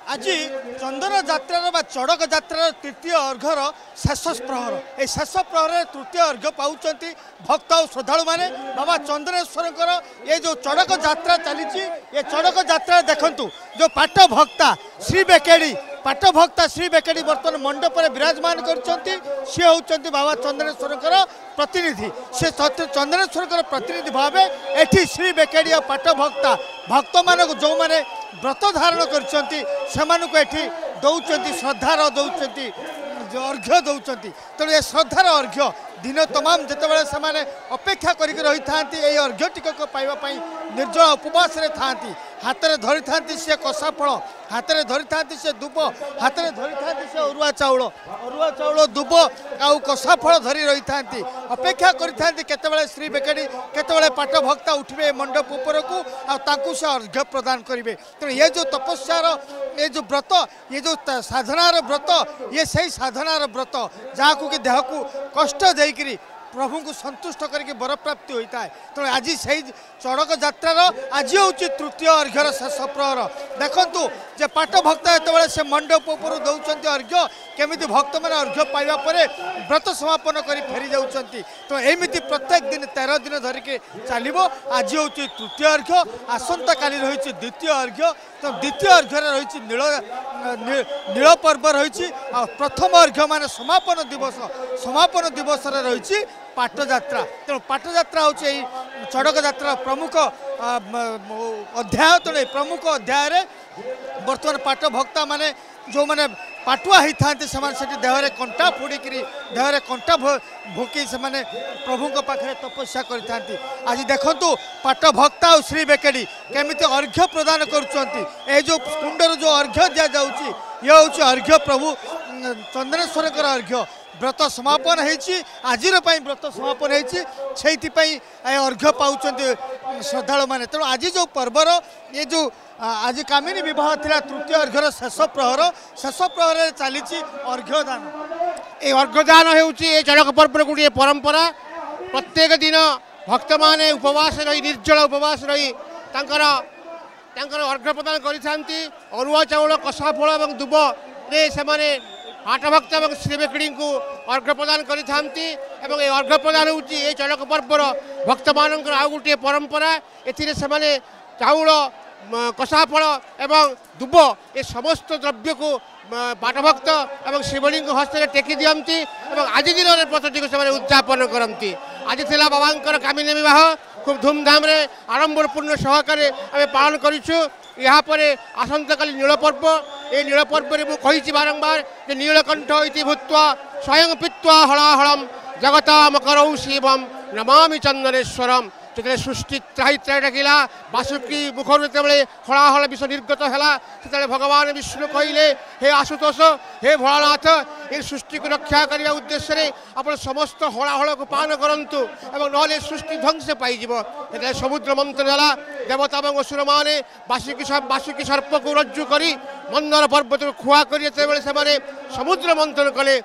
आज चंदन यात्रार बा चड़क यात्रार तृतीय अर्घर शेष प्रहर ए शेष प्रहर तृतीय अर्घ पाँच भक्त और श्रद्धालु मैंने बाबा चंद्रेश्वर ये जो चड़क यात्रा चली ये चड़क यात्रा देखु जो पाट भक्ता श्री बेकेड़ी पाट भक्ता श्री बेकेड़ी बर्तमान मंडप में विराजमान सी होती बाबा चंद्रेश्वर प्रतिनिधि से चंद्रेश्वर प्रतिनिधि भाव एठी श्री बेकेड़ी और पाट भक्ता भक्त मान जो मैंने व्रत धारण कर दौरान श्रद्धार दौरान अर्घ्य दौरान तेणु ये श्रद्धार अर्घ्य दिन तमाम जितेबाला से अपेक्षा करी था अर्घ्य टिकक पाइबापी निर्जल उपवास था हाथ में धरी था सी कषा फल हाथ में धरी था सी दुब हाथ में धरी था सी अरुआ चाउल दुब आउ कषा फल धरी रही था अपेक्षा करें श्री बेकेड़ी केतबेले पाट भक्ता उठे मंडप उपर को से अर्घ्य प्रदान करेंगे तेणु ये जो तपस्यार ये जो व्रत ये जो साधनार व्रत ये सही साधनार व्रत जहाँ को कि देह को कष्ट देकरी प्रभु को संतुष्ट करके वर प्राप्ति होता है तेणु आज से चड़क यात्रार आज हूँ तृतीय अर्घ्यर शेष प्रहर देखु जे पाट भक्त जो से मंडप उपर दौरान अर्घ्य केमी भक्त मैंने अर्घ्य पाइबा व्रत समापन कर फेरी जाती तो एमती प्रत्येक दिन 13 दिन धरिके चलो आज हूँ तृतीय अर्घ्य आसंता काली रही द्वितीय अर्घ्य तो द्वितीय अर्घ्य रही नील पर्व रही प्रथम अर्घ्य मान समापन दिवस रही पाट यात्रा तेणु पाट यात्रा हूँ चड़क यात्रा प्रमुख अध्याय तेणु प्रमुख अध्याय बर्तमान पाट भक्ता माने जो मैंने पाटुआ होता से देहरे कंटा फोड़िक देहरे कंटा भोकी से प्रभु पाखे तपस्या करते आज देखु पाट भक्ता और श्री बेकेड़ी केमी अर्घ्य प्रदान कर जो कुंडर जो अर्घ्य दि जाऊँगी ये हूँ अर्घ्य प्रभु चंद्रेश्वर अर्घ्य व्रत समापन आज व्रत समापन होती अर्घ्य पाँच श्रद्धालु मैंने तेणु आज जो पर्वर ये जो आज कामिनी विवाह थिला तृतीय अर्घ्यर शेष प्रहर चली अर्घ्यदान ये अर्घ्यदान होची चड़क पर्व गोटे परंपरा प्रत्येक दिन भक्त माने उपवास रही निर्जल उपवास रही अर्घ्य प्रदान करिथांती अरुआ चाउल कषा फल और दुब रे से पाट भक्त और श्री बेकेड़ी को अर्घ्य प्रदान करिथांती एवं ये अर्घ्य प्रदान होची ये चड़क पर्वर भक्त मानकर आउ गोटे परंपरा एथिरे से चाउल कषा फल एवं दुब ये समस्त द्रव्य को पाटभक्त और शिवलिंग हस्त टेकी दिखती आज दिन व्रतटी को उद्यापन करती आज थिला बाबा कामिनी विवाह खूब धूमधाम रे आडंबरपूर्ण सहकार आम पालन करूँ यहाँ पर आसंता काली नील पर्व ये नील पर्व में मुझे बारंबार जे नीलकंठ इति भूत्वा स्वयं पीत्वा हलाहलम जगता मकरौ शिवम नमामि चंद्रेश्वरम जो सृष्टि त्राही डाकिला बासुकी मुखर जो हलाहल विष निर्गत है भगवान विष्णु कहले हे आशुतोष हे भोलानाथ ये सृष्टि को रक्षा करने उद्देश्य रे आप समस्त हलाहल को पान करूँ और ना सृष्टि ध्वंस पाइज समुद्र मंथन है देवता और असुर मैंने बासुकी सर्प को रज्जु करी मंदर पर्वत को खुआ कर समुद्र मंथन कले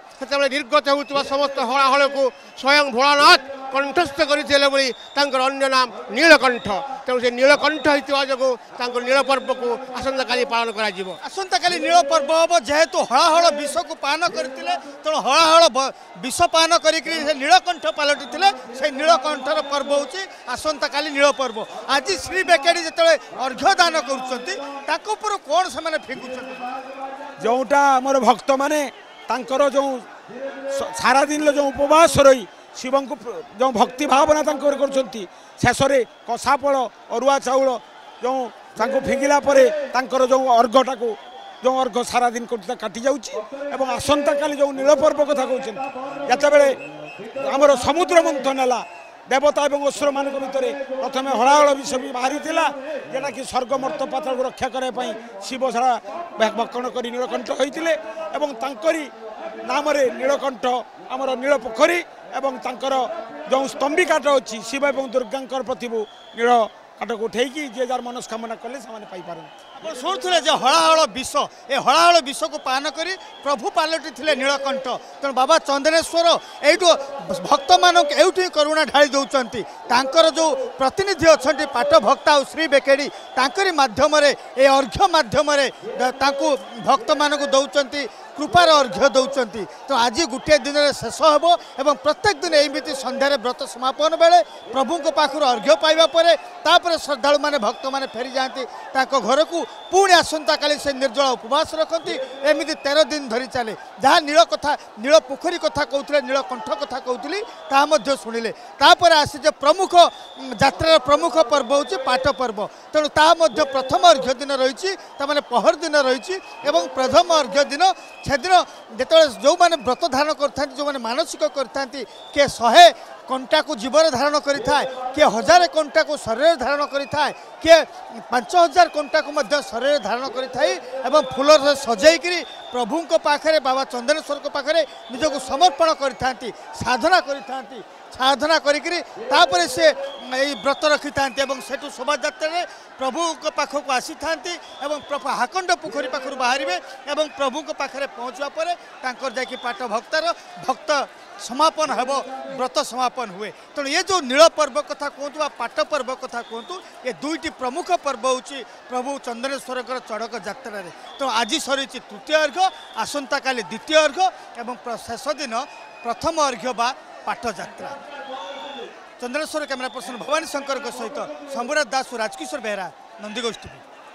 निर्गत होता समस्त हलाहल को स्वयं भोलानाथ कंठस्थ कर अन्य नाम नीलकंठ तेणु से नीलकंठ होता जो नील पर्व को आसंता काली पालन कर आसंता काली नील पर्व हम जेहेतु हलाहल विष को पान करते तेणु हलाहल विष पान कर नीलकंठ पलटि से नीलकंठर पर्व हूँ आसंता काली नील पर्व आज श्री बेकेड़ी जो अर्घ्य दान कर कौन से फिंगुं जोटा आमर भक्त माने जो सारा दिन जो उपवास रही शिव को जो भक्ति भावना कर शेष कषा फल अरुआ चाउल जो फिंगिला जो अर्घटा को जो अर्घ सारा दिन काटी जाऊँगी आसंता काली जो नील पर्व कथा कहते जिते आमर समुद्र मंथन है देवता और असुर मान भितर प्रथम हलाहल विष भी बाहरी जोटा कि स्वर्ग मर्त पाताल को रक्षा करने शिव सारा भक्षण कर नीलकंठ होते नाम नीलकंठ आमर नील पोखरी एवं जो स्तंभिकाट अच्छी शिव और दुर्गा प्रतिभू नील ପାଟକୁ ଉଠେଇକି ଯିଏ ଯାର ମନସ୍କାମନା କଲେ ସେମାନେ ପାଇପାରନ୍ତି। ଆପଣ ଶୁଣୁଥିଲେ ଯେ ହଳାହଳ ବିଷ, ଏ ହଳାହଳ ବିଷକୁ ପାନ କରି ପ୍ରଭୁ ପାଲଟି ଥିଲେ ନୀଳକଣ୍ଠ। ତେଣୁ ବାବା ଚନ୍ଦନେଶ୍ୱର ଏଇଠୁ ଭକ୍ତମାନଙ୍କୁ ଏଇଠୁ ହିଁ କରୁଣା ଢାଳି ଦେଉଛନ୍ତି। ତାଙ୍କର ଯେଉଁ ପ୍ରତିନିଧି ଅଛନ୍ତି ପାଟ ଭକ୍ତ ଆଉ ଶ୍ରୀ ବେକେଡ଼ି, ତାଙ୍କରି ମାଧ୍ୟମରେ ଏ ଅର୍ଘ୍ୟ ମାଧ୍ୟମରେ ତାଙ୍କୁ ଭକ୍ତମାନଙ୍କୁ ଦେଉଛନ୍ତି, କୃପାର ଅର୍ଘ୍ୟ ଦେଉଛନ୍ତି। ତ ଆଜି ଗୋଟିଏ ଦିନରେ ଶେଷ ହେବ ଏବଂ ପ୍ରତ୍ୟେକ ଦିନ ଏମିତି ସନ୍ଧ୍ୟାରେ ବ୍ରତ ସମାପନ ବେଳେ ପ୍ରଭୁଙ୍କ ପାଖରୁ ଅର୍ଘ୍ୟ ପାଇବା ପରେ ତାପରେ ଶ୍ରଦ୍ଧାଳୁମାନେ ଭକ୍ତମାନେ ଫେରିଯାଆନ୍ତି ତାଙ୍କ ଘରକୁ। ପୁଣି ଆସନ୍ତାକାଲି ସେ ନିର୍ଜଳ ଉପବାସ ରଖନ୍ତି। ଏମିତି 13 ଦିନ ଧରି ଚାଲେ। ଯାହା ନୀଳ କଥା, ନୀଳ ପୋଖରୀ କଥା କହୁଥିଲେ, ନୀଳକଣ୍ଠ କଥା କହୁଥିଲି, ତାହା ମଧ୍ୟ ଶୁଣିଲେ। ତାପରେ ଆସି ଯେ ପ୍ରମୁଖ ଯାତ୍ରାର ପ୍ରମୁଖ ପର୍ବ ହେଉଛି ପାଟ ପର୍ବ। ତେଣୁ ତାହା ମଧ୍ୟ ପ୍ରଥମ ଅର୍ଘ୍ୟ ଦିନ ରହିଛି, ତାମାନେ ପହର ଦିନ ରହିଛି ଏବଂ ପ୍ରଥମ ଅର୍ଘ୍ୟ ଦିନ ସେଦିନ ଯେତେବେଳେ ଯେଉଁମାନେ ବ୍ରତ ଧାରଣ କରିଥାନ୍ତି, ଯେଉଁମାନେ ମାନସିକ କରିଥାନ୍ତି, କିଏ 100 କଣ୍ଟାକୁ ଜୀବରେ ଧାରଣ କରିଥାଏ, କିଏ 1000 କଣ୍ଟାକୁ ଶରୀରରେ ଧାରଣ କରିଥାଏ, କିଏ 5000 କଣ୍ଟାକୁ ମଧ୍ୟ ଶରୀରରେ ଧାରଣ କରିଥାଏ ଏବଂ ଫୁଲରେ ସଜେଇକିରି ପ୍ରଭୁଙ୍କ ପାଖରେ ବାବା ଚନ୍ଦନେଶ୍ୱରଙ୍କ ପାଖରେ ନିଜକୁ ସମର୍ପଣ କରିଥାନ୍ତି, ସାଧନା କରିଥାନ୍ତି। ସାଧନା କରିକିରି ତାପରେ ସେ ଏଇ ବ୍ରତ ରଖିଥାନ୍ତି ଏବଂ ସେଠୁ ଶୋଭାଯାତ୍ରାରେ ପ୍ରଭୁଙ୍କ ପାଖକୁ ଆସିଥାନ୍ତି ଏବଂ ପ୍ରଭୁ ହାକଣ୍ଡ ପୋଖରୀ ପାଖରୁ ବାହାରିବେ ଏବଂ ପ୍ରଭୁଙ୍କ ପାଖରେ ପହଞ୍ଚିବା ପରେ ତାଙ୍କର ଯାଇକି ପାଟ ଭକ୍ତ ସମାପନ ହେବ, ବ୍ରତ ସମାପନ ହୁଏ। ତେଣୁ ଏ ଯେଉଁ ନୀଳ ପର୍ବ କଥା କୁହନ୍ତୁ ବା ପାଟ ପର୍ବ କଥା କୁହନ୍ତୁ, ଏ ଦୁଇଟି ପ୍ରମୁଖ ପର୍ବ ହେଉଛି ପ୍ରଭୁ ଚନ୍ଦନେଶ୍ୱରଙ୍କର ଚଡ଼କ ଯାତ୍ରାରେ। ତେଣୁ ଆଜି ସରିଛି ତୃତୀୟ ଅର୍ଘ୍ୟ, ଆସନ୍ତାକାଲି ଦ୍ୱିତୀୟ ଅର୍ଘ୍ୟ ଏବଂ ଶେଷ ଦିନ ପ୍ରଥମ ଅର୍ଘ୍ୟ ବା ପାଟ ଯାତ୍ରା। ଚନ୍ଦନେଶ୍ୱର କ୍ୟାମେରା ପର୍ସନ ଭବାନୀ ଶଙ୍କରଙ୍କ ସହିତ ଶମ୍ଭୁରାଜ ଦାସ, ରାଜକିଶୋର ବେହେରା, ନନ୍ଦିଘୋଷ ଟିଭି।